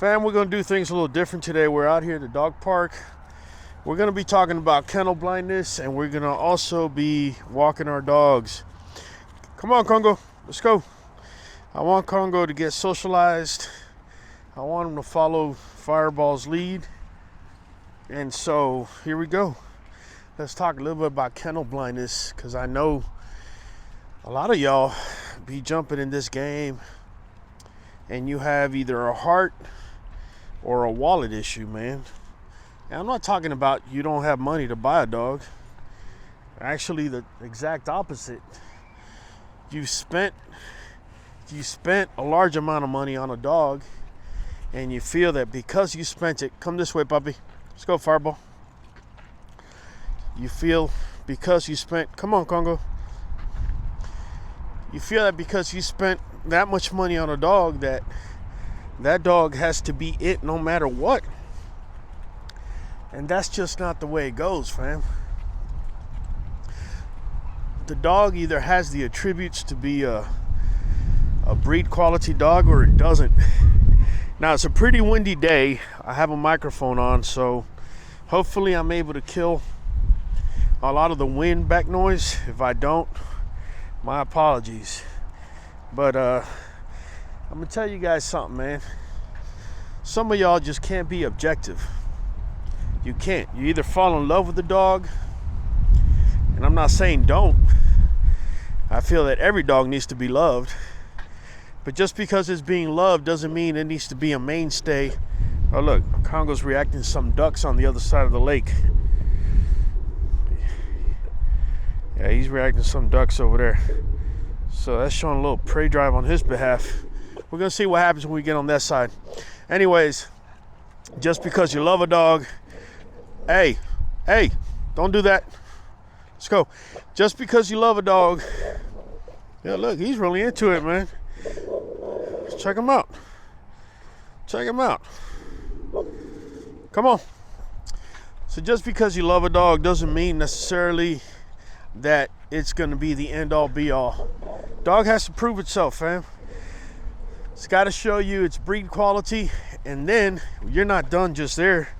Fam, we're going to do things a little different today. We're out here at the dog park. We're going to be talking about kennel blindness, and we're going to also be walking our dogs. Come on, Congo. Let's go. I want Congo to get socialized. I want him to follow Fireball's lead. And so, here we go. Let's talk a little bit about kennel blindness, because I know a lot of y'all be jumping in this game and you have either a heart or a wallet issue, man. And I'm not talking about you don't have money to buy a dog. Actually, the exact opposite. You spent a large amount of money on a dog, and you feel that because you spent it, come this way, puppy. Let's go, Fireball. You feel because you spent, come on, Congo. You feel that because you spent that much money on a dog, that dog has to be it no matter what. And that's just not the way it goes, fam. The dog either has the attributes to be a breed quality dog or it doesn't. Now, it's a pretty windy day. I have a microphone on, so hopefully I'm able to kill a lot of the wind back noise. If I don't, my apologies. But I'm gonna tell you guys something, man. Some of y'all just can't be objective. You can't. You either fall in love with the dog, and I'm not saying don't. I feel that every dog needs to be loved. But just because it's being loved doesn't mean it needs to be a mainstay. Oh, look, Congo's reacting to some ducks on the other side of the lake. Yeah, he's reacting to some ducks over there. So that's showing a little prey drive on his behalf. We're going to see what happens when we get on that side. Anyways, just because you love a dog, hey, don't do that. Let's go. Just because you love a dog, yeah, look, he's really into it, man. Check him out. Check him out. Come on. So just because you love a dog doesn't mean necessarily that it's going to be the end-all be-all. Dog has to prove itself, fam. It's got to show you its breed quality, and then you're not done just there.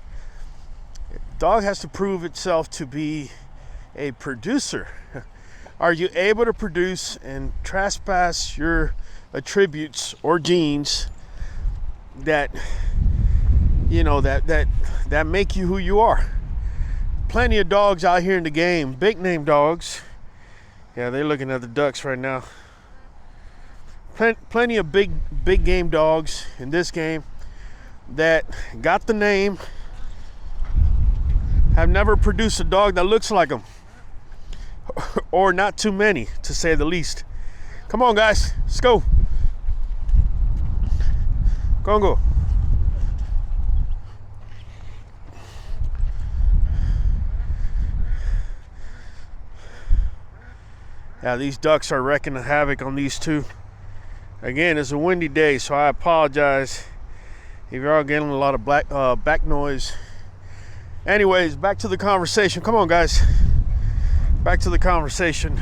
Dog has to prove itself to be a producer. Are you able to produce and trespass your attributes or genes that you know that make you who you are? Plenty of dogs out here in the game, big name dogs. Yeah, they're looking at the ducks right now. Plenty of big game dogs in this game that got the name, have never produced a dog that looks like them, or not too many, to say the least. Come on, guys, let's go. Congo. Yeah, these ducks are wrecking havoc on these two. Again, it's a windy day, so I apologize if you're all getting a lot of back noise. Anyways, back to the conversation. Come on, guys. Back to the conversation.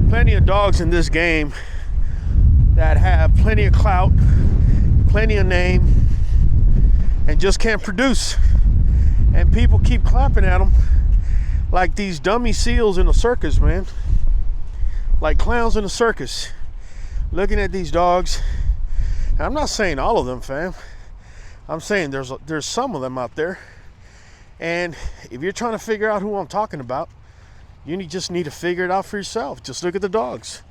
Plenty of dogs in this game that have plenty of clout, plenty of name, and just can't produce. And people keep clapping at them like these dummy seals in a circus, man. Like clowns in a circus. Looking at these dogs. And I'm not saying all of them, fam. I'm saying there's some of them out there. And if you're trying to figure out who I'm talking about, you just need to figure it out for yourself. Just look at the dogs.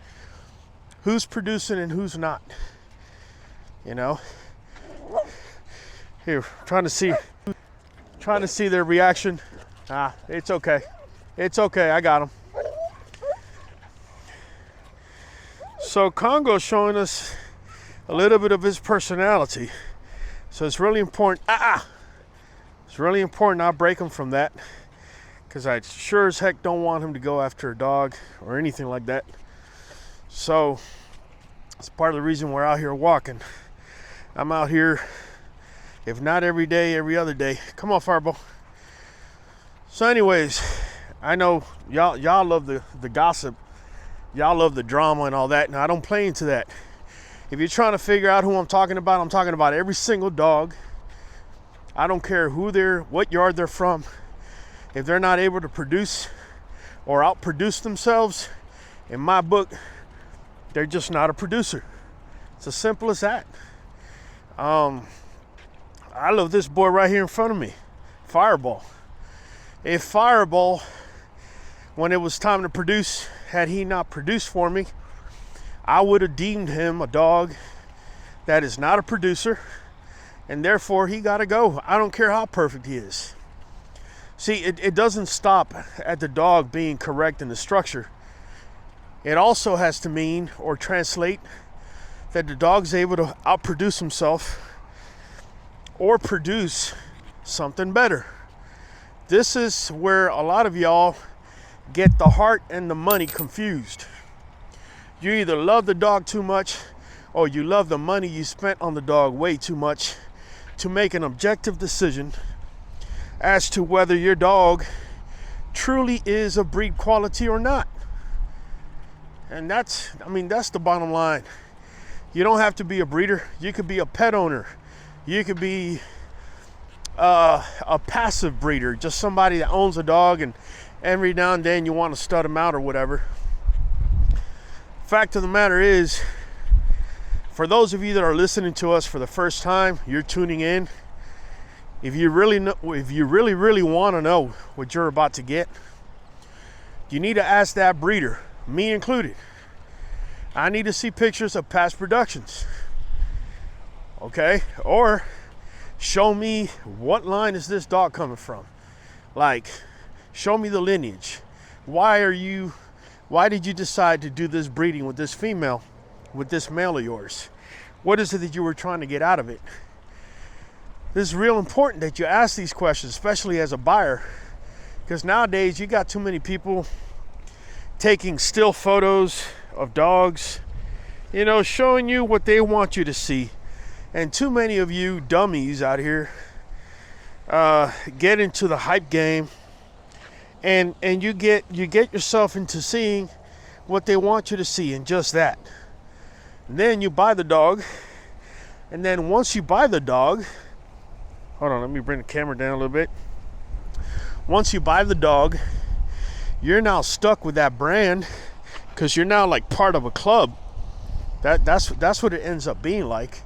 Who's producing and who's not. You know? Here, trying to see their reaction. It's okay. It's okay, I got them. So Congo's showing us a little bit of his personality. So it's really important. It's really important I break him from that, because I sure as heck don't want him to go after a dog or anything like that. So it's part of the reason we're out here walking. I'm out here, if not every day, every other day. Come on, Fireball. So anyways, I know y'all love the gossip. Y'all love the drama and all that. Now, I don't play into that. If you're trying to figure out who I'm talking about every single dog. I don't care what yard they're from. If they're not able to produce or outproduce themselves, in my book, they're just not a producer. It's as simple as that. I love this boy right here in front of me, Fireball. If Fireball, when it was time to produce, had he not produced for me, I would have deemed him a dog that is not a producer, and therefore he got to go. I don't care how perfect he is. See, it doesn't stop at the dog being correct in the structure. It also has to mean or translate that the dog's able to outproduce himself or produce something better. This is where a lot of y'all get the heart and the money confused. You either love the dog too much or you love the money you spent on the dog way too much to make an objective decision as to whether your dog truly is of breed quality or not. And that's the bottom line. You don't have to be a breeder. You could be a pet owner. You could be a passive breeder, just somebody that owns a dog and every now and then you want to stud them out or whatever. Fact of the matter is, for those of you that are listening to us for the first time, you're tuning in. If you really want to know what you're about to get, you need to ask that breeder, me included. I need to see pictures of past productions. Okay? Or show me what line is this dog coming from. Like, show me the lineage. Why did you decide to do this breeding with this female, with this male of yours? What is it that you were trying to get out of it? This is real important that you ask these questions, especially as a buyer, because nowadays you got too many people taking still photos of dogs, showing you what they want you to see. And too many of you dummies out here get into the hype game, and you get yourself into seeing what they want you to see, and just that. And then you buy the dog, and then once you buy the dog, hold on, let me bring the camera down a little bit. Once you buy the dog, you're now stuck with that brand because you're now like part of a club. That's what it ends up being like.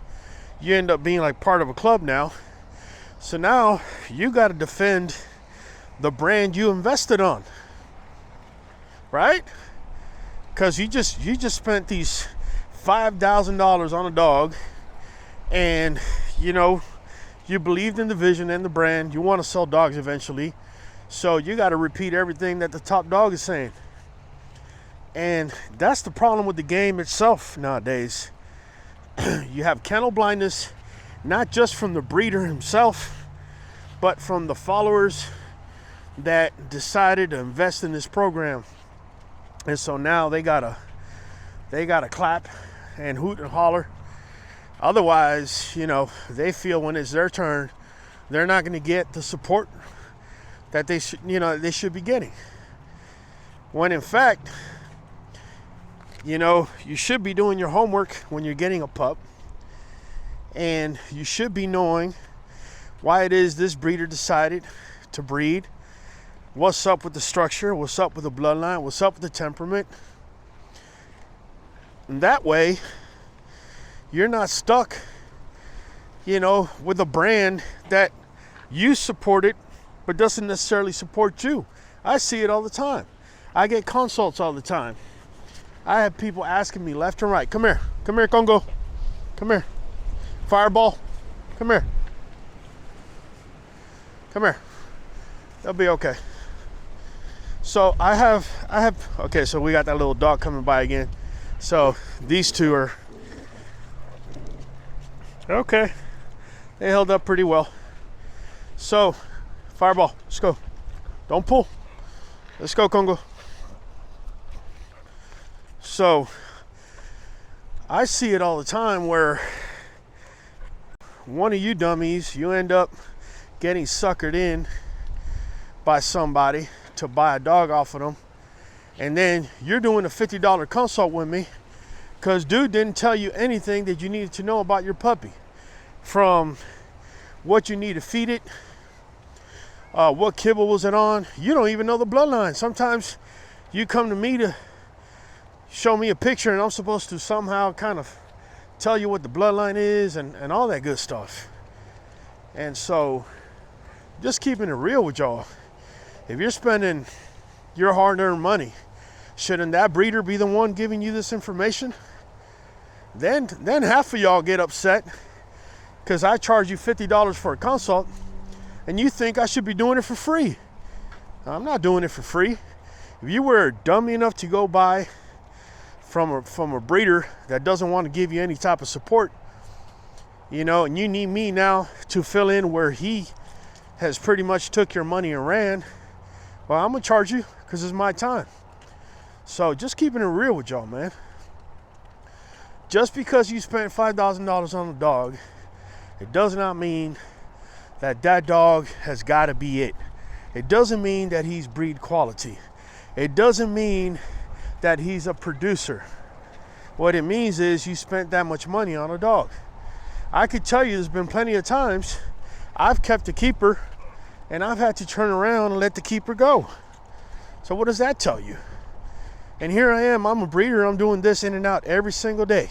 You end up being like part of a club now. So now you got to defend the brand you invested on, right? Because you just spent these $5,000 on a dog, and you believed in the vision and the brand. You want to sell dogs eventually, so you got to repeat everything that the top dog is saying. And that's the problem with the game itself nowadays. You have kennel blindness, not just from the breeder himself, but from the followers that decided to invest in this program. And so now they gotta clap and hoot and holler. Otherwise, they feel when it's their turn, they're not going to get the support that they should be getting. When in fact, you should be doing your homework when you're getting a pup, and you should be knowing why it is this breeder decided to breed. What's up with the structure? What's up with the bloodline? What's up with the temperament? And that way, you're not stuck, with a brand that you supported but doesn't necessarily support you. I see it all the time. I get consults all the time. I have people asking me left and right, come here, Congo, come here, Fireball, come here, they'll be okay. So I have, okay, so we got that little dog coming by again. So these two are, okay, they held up pretty well. So, Fireball, let's go. Don't pull. Let's go, Congo. So, I see it all the time where one of you dummies, you end up getting suckered in by somebody to buy a dog off of them, and then you're doing a $50 consult with me Because dude didn't tell you anything that you needed to know about your puppy. From what you need to feed it, what kibble was it on. You don't even know the bloodline. Sometimes you come to me to show me a picture and I'm supposed to somehow kind of tell you what the bloodline is and all that good stuff. And so just keeping it real with y'all, if you're spending your hard-earned money, shouldn't that breeder be the one giving you this information? Then half of y'all get upset because I charge you $50 for a consult and you think I should be doing it for free. I'm not doing it for free. If you were dummy enough to go buy from a breeder that doesn't want to give you any type of support, you know, and you need me now to fill in where he has pretty much took your money and ran, well, I'm gonna charge you because it's my time. So just keeping it real with y'all, man. Just because you spent $5,000 on a dog, it does not mean that that dog has got to be it. It doesn't mean that he's breed quality. It doesn't mean that he's a producer. What it means is you spent that much money on a dog. I could tell you there's been plenty of times I've kept a keeper and I've had to turn around and let the keeper go. So what does that tell you? And here I am, I'm a breeder, I'm doing this in and out every single day.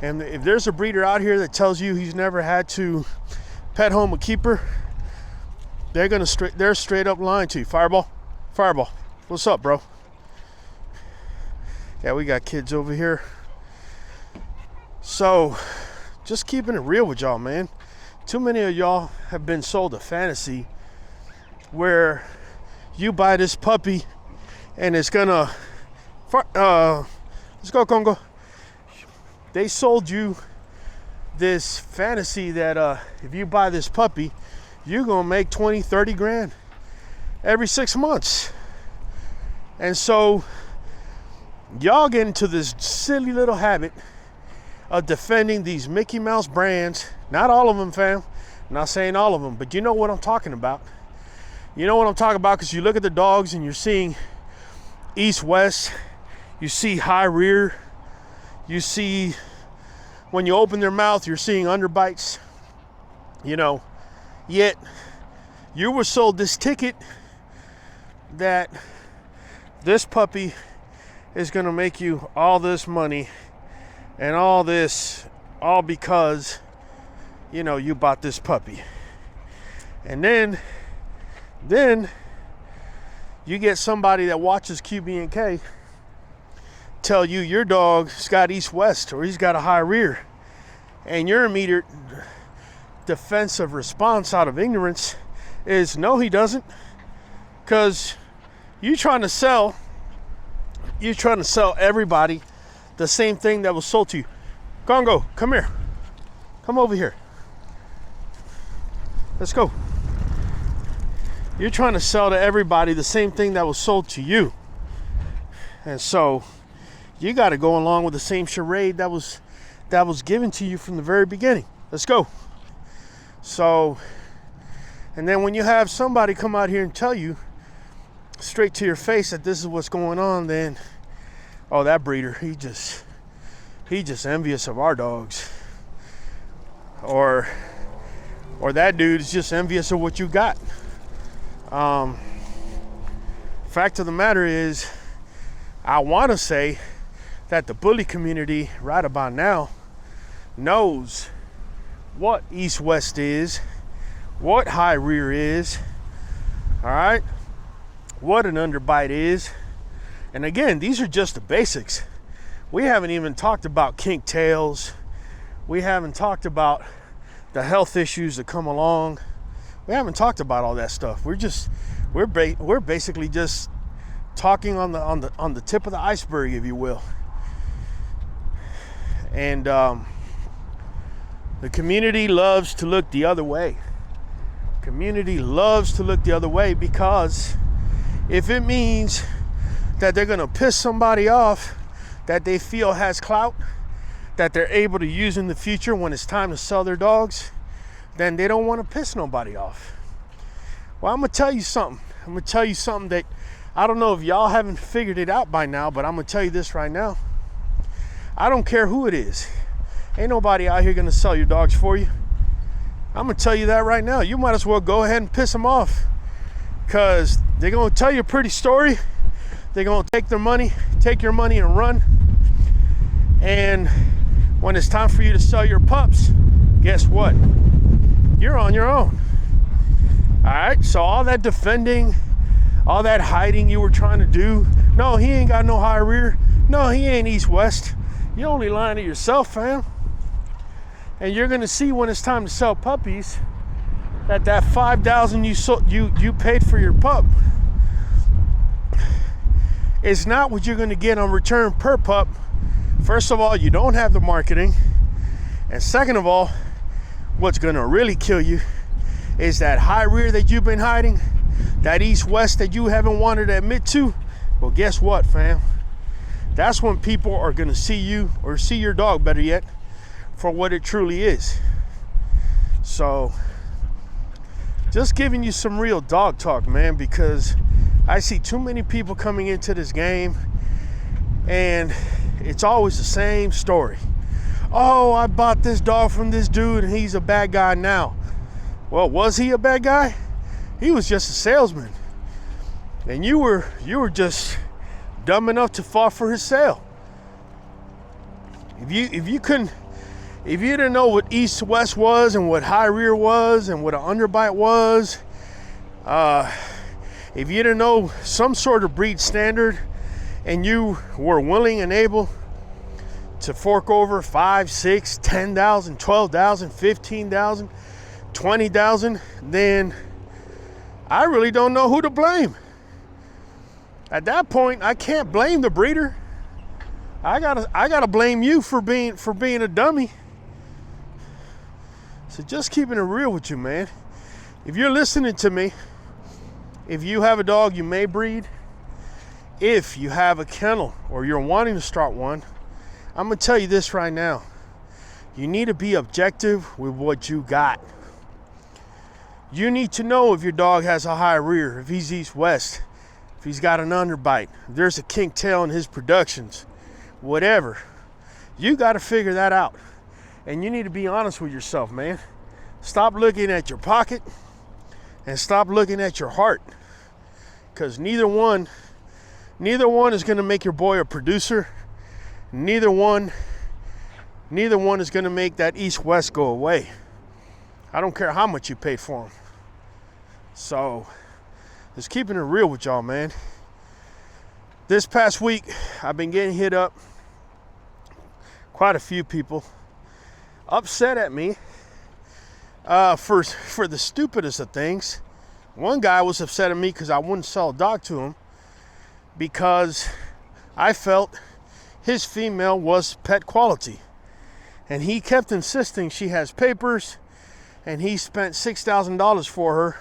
And if there's a breeder out here that tells you he's never had to pet home a keeper, they're straight up lying to you. Fireball, what's up, bro? Yeah, we got kids over here. So just keeping it real with y'all, man. Too many of y'all have been sold a fantasy where you buy this puppy and it's gonna let's go, Congo. They sold you this fantasy that if you buy this puppy, you're gonna make 20, 30 grand every 6 months. And so y'all get into this silly little habit of defending these Mickey Mouse brands. Not all of them, fam. I'm not saying all of them, but you know what I'm talking about. You know what I'm talking about because you look at the dogs and you're seeing east-west, you see high rear, you see when you open their mouth, you're seeing underbites, you know, yet you were sold this ticket that this puppy is going to make you all this money and all this, all because, you know, you bought this puppy. And then you get somebody that watches QB&K tell you your dog's got east-west or he's got a high rear, and your immediate defensive response out of ignorance is no, he doesn't, because you're trying to sell everybody the same thing that was sold to you. Congo, come here, come over here, let's go. You're trying to sell to everybody the same thing that was sold to you, and so you got to go along with the same charade that was given to you from the very beginning. Let's go. So, and then when you have somebody come out here and tell you straight to your face that this is what's going on, then, oh, that breeder, he just envious of our dogs, or that dude is just envious of what you got. Fact of the matter is, I want to say that the bully community right about now knows what east-west is, what high rear is, all right, what an underbite is. And again, these are just the basics. We haven't even talked about kink tails. We haven't talked about the health issues that come along. We haven't talked about all that stuff. We're basically just talking on the tip of the iceberg, if you will. And the community loves to look the other way. Community loves to look the other way because if it means that they're gonna piss somebody off that they feel has clout, that they're able to use in the future when it's time to sell their dogs, then they don't want to piss nobody off. Well, I'm gonna tell you something. I'm gonna tell you something that I don't know if y'all haven't figured it out by now, but I'm gonna tell you this right now. I don't care who it is. Ain't nobody out here gonna sell your dogs for you. I'm gonna tell you that right now. You might as well go ahead and piss them off, because they're gonna tell you a pretty story. They're gonna take your money and run. And when it's time for you to sell your pups, guess what? You're on your own. All right, so all that defending, all that hiding you were trying to do, no, he ain't got no high rear. No, he ain't east-west. You're only lying to yourself, fam. And you're gonna see when it's time to sell puppies that $5,000 you paid for your pup is not what you're gonna get on return per pup. First of all, you don't have the marketing. And second of all, what's gonna really kill you is that high rear that you've been hiding, that east-west that you haven't wanted to admit to. Well, guess what, fam? That's when people are gonna see you, or see your dog, better yet, for what it truly is. So, just giving you some real dog talk, man, because I see too many people coming into this game and it's always the same story. Oh, I bought this dog from this dude and he's a bad guy now. Well, was he a bad guy? He was just a salesman. And you were just dumb enough to fall for his sale. If you didn't know what east-west was and what high rear was and what an underbite was, if you didn't know some sort of breed standard and you were willing and able to fork over 5, 6, 10,000, 12,000, 15,000, 20,000, then I really don't know who to blame. At that point, I can't blame the breeder. I gotta blame you for being a dummy. So just keeping it real with you, man. If you're listening to me, if you have a dog you may breed, if you have a kennel or you're wanting to start one, I'm gonna tell you this right now. You need to be objective with what you got. You need to know if your dog has a high rear, if he's east-west, if he's got an underbite, if there's a kink tail in his productions, whatever. You got to figure that out. And you need to be honest with yourself, man. Stop looking at your pocket and stop looking at your heart. Because neither one is going to make your boy a producer. Neither one is going to make that east-west go away. I don't care how much you pay for them. So, just keeping it real with y'all, man. This past week, I've been getting hit up. Quite a few people upset at me for the stupidest of things. One guy was upset at me because I wouldn't sell a dog to him because I felt his female was pet quality. And he kept insisting she has papers and he spent $6,000 for her.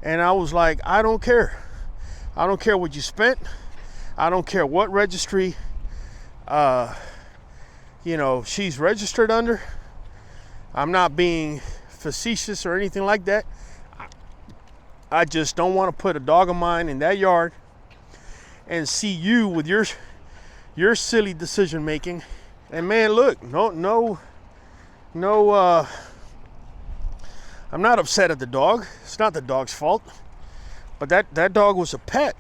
And I was like, I don't care. I don't care what you spent. I don't care what registry, she's registered under. I'm not being facetious or anything like that. I just don't want to put a dog of mine in that yard and see you with your silly decision making. And man, look, no, I'm not upset at the dog. It's not the dog's fault. But that dog was a pet.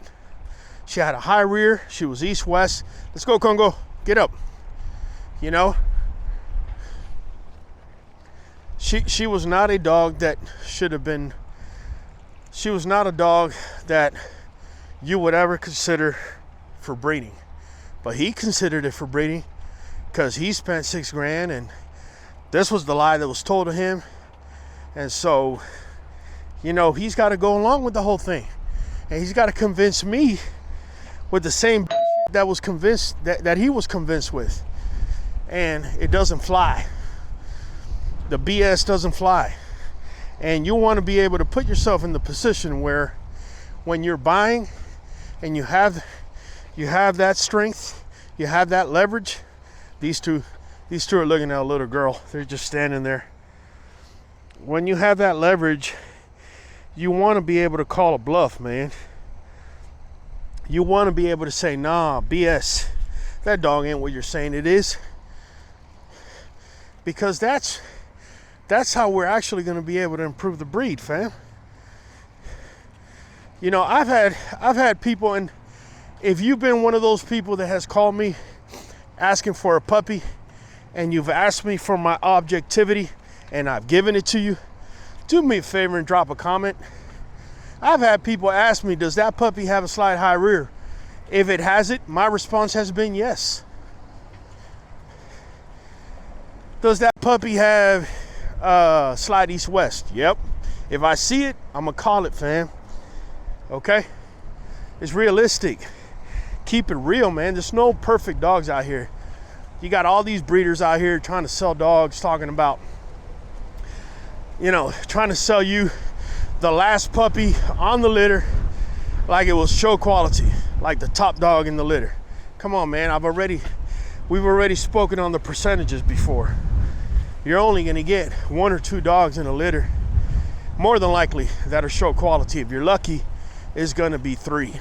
She had a high rear. She was east-west. Let's go, Congo. Get up. You know? She was not a dog that should have been... She was not a dog that you would ever consider for breeding. But he considered it for breeding because he spent $6,000 and this was the lie that was told to him. And so, he's got to go along with the whole thing. And he's got to convince me with the same that was convinced that he was convinced with. And it doesn't fly. The BS doesn't fly. And you want to be able to put yourself in the position where when you're buying and you have that strength, you have that leverage. These two are looking at a little girl. They're just standing there. When you have that leverage, you want to be able to call a bluff, man. You want to be able to say, nah, BS. That dog ain't what you're saying it is. because that's how we're actually going to be able to improve the breed, fam. You know, I've had people, and if you've been one of those people that has called me asking for a puppy, and you've asked me for my objectivity, and I've given it to you, do me a favor and drop a comment. I've had people ask me, does that puppy have a slide high rear? If it has it, my response has been yes. Does that puppy have slide east-west? Yep. If I see it, I'm gonna call it, fam. Okay? It's realistic. Keep it real, man. There's no perfect dogs out here. You got all these breeders out here trying to sell dogs, talking about, you know, trying to sell you the last puppy on the litter like it was show quality, like the top dog in the litter. Come on, man. We've already spoken on the percentages before. You're only going to get 1 or 2 dogs in a litter, more than likely, that are show quality. If you're lucky, it's going to be 3.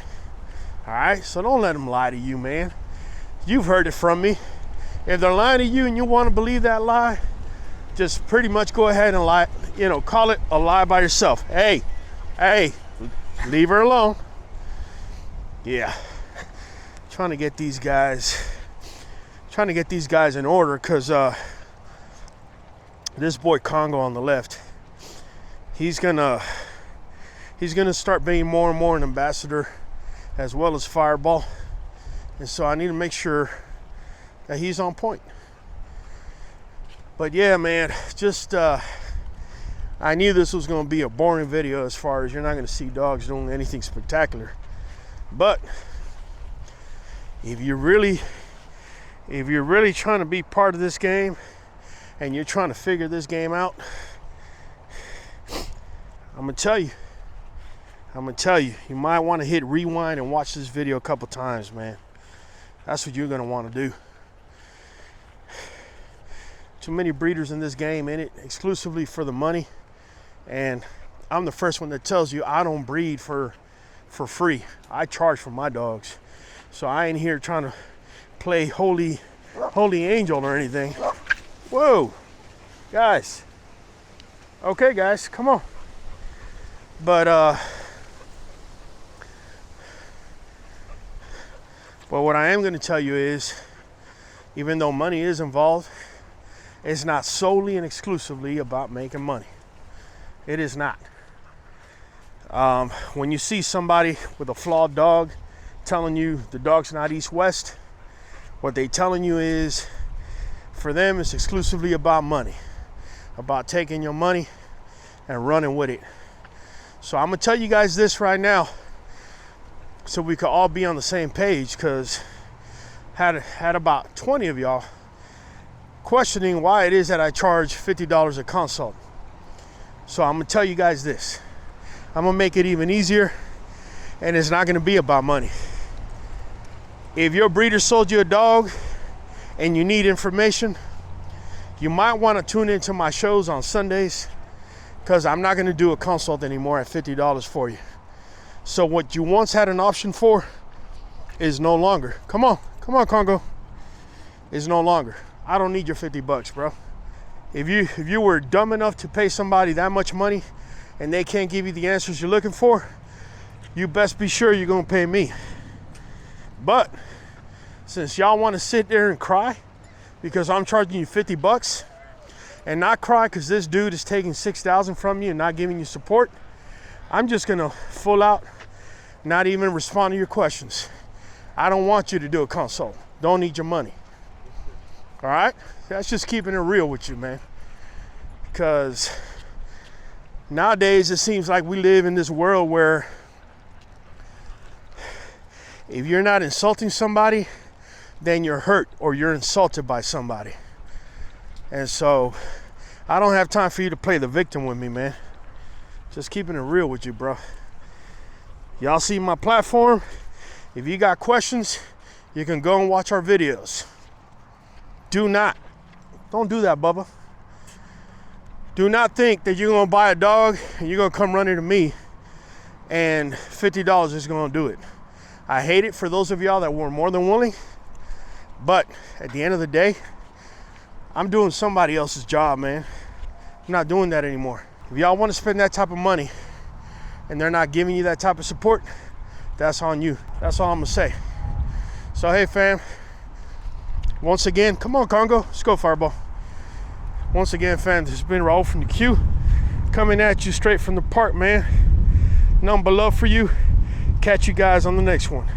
All right? So don't let them lie to you, man. You've heard it from me. If they're lying to you and you want to believe that lie, just pretty much go ahead and lie, you know, call it a lie by yourself. Hey, leave her alone. Yeah. Trying to get these guys in order, because this boy Congo on the left, he's gonna start being more and more an ambassador, as well as Fireball, and so I need to make sure that he's on point. But yeah, man, just I knew this was going to be a boring video, as far as you're not going to see dogs doing anything spectacular. But if you're really trying to be part of this game, and you're trying to figure this game out, I'm gonna tell you, you might want to hit rewind and watch this video a couple times, man. That's what you're gonna want to do. Too many breeders in this game in it exclusively for the money, and I'm the first one that tells you I don't breed for free. I charge for my dogs, so I ain't here trying to play holy angel or anything. Whoa, guys. Okay, guys, come on. But what I am going to tell you is, even though money is involved, it's not solely and exclusively about making money. It is not. When you see somebody with a flawed dog telling you the dog's not east-west, what they telling you is, for them, it's exclusively about money, about taking your money and running with it. So I'm gonna tell you guys this right now, so we could all be on the same page, because had about 20 of y'all questioning why it is that I charge $50 a consult. So I'm gonna tell you guys this. I'm gonna make it even easier, and it's not gonna be about money. If your breeder sold you a dog and you need information, you might want to tune into my shows on Sundays, because I'm not going to do a consult anymore at $50 for you. So what you once had an option for is no longer. Come on, Congo. Is no longer. I don't need your $50, bro. If you were dumb enough to pay somebody that much money and they can't give you the answers you're looking for, you best be sure you're going to pay me. But since y'all want to sit there and cry because I'm charging you $50, and not cry because this dude is taking $6,000 from you and not giving you support, I'm just gonna full out not even respond to your questions. I don't want you to do a consult. Don't need your money. All right? That's just keeping it real with you, man. Because nowadays it seems like we live in this world where if you're not insulting somebody, then you're hurt or you're insulted by somebody. And so I don't have time for you to play the victim with me, man. Just keeping it real with you, bro. Y'all see my platform? If you got questions, you can go and watch our videos. Don't do that, Bubba. Do not think that you're gonna buy a dog and you're gonna come running to me and $50 is gonna do it. I hate it for those of y'all that were more than willing, but at the end of the day, I'm doing somebody else's job, man. I'm not doing that anymore. If y'all want to spend that type of money and they're not giving you that type of support, that's on you. That's all I'm gonna say. So hey fam, once again, come on Congo, let's go Fireball. Once again fam, this has been Raul from the Q, coming at you straight from the park, man. Nothing but love for you. Catch you guys on the next one.